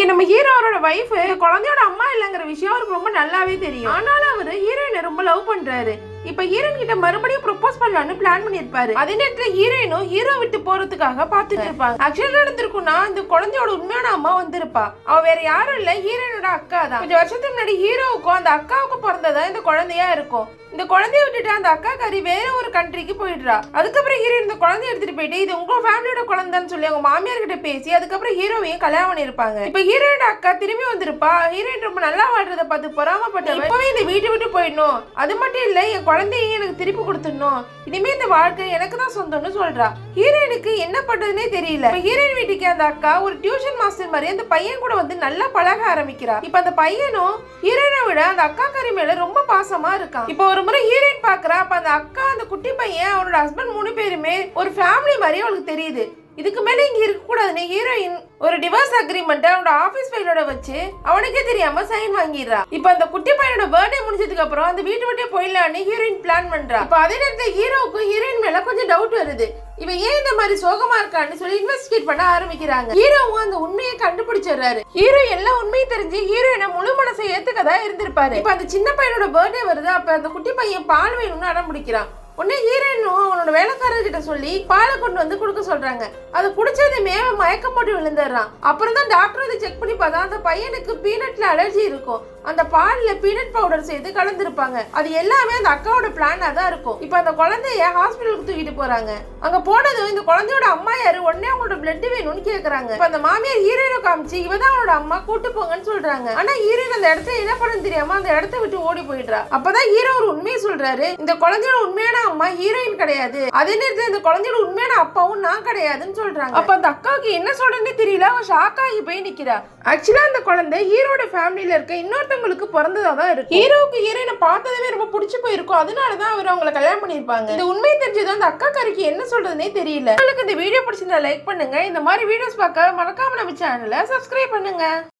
இங்க நம்ம ஹீரோவோட வைஃப் குழந்தையோட அம்மா இல்லங்கிற விஷயம் அவருக்கு ரொம்ப நல்லாவே தெரியும். ஆனாலும் அவரு ஹீரோயினை ரொம்ப லவ் பண்றாரு. இப்ப ஹீரோயின் கிட்ட மறுபடியும் ப்ரொபோஸ் பண்ணலாம்னு பிளான் பண்ணிருப்பாரு. அதே நேரத்துல ஹீரோயினும் ஹீரோ விட்டு போறதுக்காக பாத்துட்டு இருப்பாங்க. ஆக்சுவலா நடந்திருக்கும்னா இந்த குழந்தையோட உண்மையான அம்மா வந்திருப்பா. அவ வேற யாரும் இல்ல, ஹீரோயினோட அக்கா தான். கொஞ்சம் வருஷத்துக்கு முன்னாடி ஹீரோவுக்கும் அந்த அக்காவுக்கும் பிறந்ததா இந்த குழந்தையா இருக்கும். இந்த குழந்தைய விட்டுட்டு அந்த அக்கா கறி வேற ஒரு கண்ட்ரிக்கு போயிடுறா. அதுக்கப்புறம் ஹீரோயின் இந்த குழந்தைய எடுத்துட்டு போயிட்டு இது உங்க ஃபேமிலியோட குழந்தைன்னு சொல்லி அவங்க மாமியார் கிட்ட பேசி அதுக்கப்புறம் ஹீரோவையும் கல்யாணம் பண்ணிருப்பாங்க. இப்ப ஹீரோயோட அக்கா திரும்பி வந்திருப்பா. ஹீரோயின் ரொம்ப நல்லா வாழ்றத பார்த்து பொறாமப்பட்ட இப்பவே இந்த வீட்டை விட்டு போயிடணும், அது மட்டும் இல்ல என் குழந்தையும் எனக்கு திருப்பி கொடுத்துடணும், இனிமே இந்த வாழ்க்கை எனக்கு தான் சொந்தம்னு சொல்றா. ஹீரோயினுக்கு என்ன பண்றதுன்னே தெரியல. ஹீரோயின் வீட்டுக்கு அந்த அக்கா ஒரு டியூஷன் மாஸ்டர் மாதிரி அந்த பையன் கூட வந்து நல்லா பழக ஆரம்பிக்கிறா. இப்ப அந்த பையனும் ஹீரோயினை விட அந்த அக்கா கறி மேல ரொம்ப பாசமா இருக்கான். இப்ப ஒரு முறை ஹீரோயின் பாக்குறா. அப்ப அந்த அக்கா அந்த குட்டி பையன் அவனோட ஹஸ்பண்ட் 3 பேருமே ஒரு ஃபேமிலி மாதிரி அவளுக்கு தெரியுது. இதுக்கு மேல இங்க இருக்க கூடாதுன்னு ஹீரோயின் ஒரு டிவோர்ஸ் அக்ரிமெண்ட் அவனோட ஆபீஸ் ஃபைலோட வச்சு அவனுக்கே தெரியாம சைன் வாங்கிடுறா. இப்ப அந்த குட்டி பையனோட பர்த்டே முடிஞ்சதுக்கு அப்புறம் அந்த வீட்டு விட்டே போயிடலான்னு ஹீரோயின் பிளான் பண்றா. இப்ப அதே நேரத்துல ஹீரோவுக்கு ஹீரோயின் மேல கொஞ்சம் டவுட் வருது. இவன் ஏன் இந்த மாதிரி சோகமா இருக்கான்னு சொல்லி இன்வெஸ்டிகேட் பண்ண ஆரம்பிக்கிறாங்க. ஹீரோவும் அந்த உண்மையை கண்டுபிடிச்சிடுறாரு. ஹீரோ எல்லா உண்மையும் தெரிஞ்சு ஹீரோயினை முழு மனசை ஏத்துக்கதா இருந்திருப்பாரு. இப்ப அந்த சின்ன பையனோட பர்த்டே வருது. அப்ப அந்த குட்டி பையன் பால் வேணும்னு அடம் பிடிக்கிறான். உடனே ஹீரோயினும் அவனோட வேலைக்காரர்கிட்ட சொல்லி பாலை கொண்டு வந்து கொடுக்க சொல்றாங்க. அது குடிச்சதுமே மயக்கம் போட்டு விழுந்துடுறான். அப்புறம் தான் டாக்டர் அதை செக் பண்ணி பார்த்தா அந்த பையனுக்கு பீனட்ல அலர்ஜி இருக்கும். அந்த பால்ல பீனட் பவுடர் சேர்த்து கலந்துருப்பாங்க. அது எல்லாமே அந்த அக்காவோட பிளானா தான் இருக்கும். இப்ப அந்த குழந்தைய ஹாஸ்பிட்டலுக்கு தூக்கிட்டு போறாங்க. அங்க போனதும் இந்த குழந்தையோட அம்மா யாரு உடனே அவங்களோட பிளட் வேணும்னு கேக்குறாங்க. இப்ப அந்த மாமியார் ஹீரோயினை காமிச்சு இவதான் அவனோட அம்மா கூட்டு போங்கன்னு சொல்றாங்க. ஆனா ஹீரோயின் அந்த இடத்துல என்ன பண்ணு தெரியாம அந்த இடத்த விட்டு ஓடி போயிடுறா. அப்பதான் ஹீரோ ஒரு உண்மையை சொல்றாரு. இந்த குழந்தையோட உண்மையான அம்மா ஹீரோயின் கிடையாது, அதே நேரத்துல இந்த குழந்தையோட உண்மையான அப்பாவும் நான் கிடையாதுன்னு சொல்றாங்க. அப்ப அந்த அக்காவுக்கு என்ன சொல்றேன்னு தெரியல. அவ ஷாக் ஆகி போய் நிக்கிறா. ஆக்சுவலா அந்த குழந்தை ஹீரோட ஃபேமிலியில இருக்க இன்னொருத்தவங்களுக்கு பிறந்ததா தான் இருக்கு. ஹீரோவுக்கு ஹீரோயினை பார்த்ததுமே ரொம்ப பிடிச்சு போயிருக்கும். அதனாலதான் அவர் அவங்களை கல்யாணம் பண்ணிருப்பாங்க. இந்த உண்மை தெரிஞ்சதும் அந்த அக்கா கறிக்கு என்ன சொல்றதுன்னே தெரியல. உங்களுக்கு இந்த வீடியோ பிடிச்சிருந்தா லைக் பண்ணுங்க. இந்த மாதிரி வீடியோஸ் பார்க்க மறக்காம நம்ம சேனலை சப்ஸ்கிரைப் பண்ணுங்க.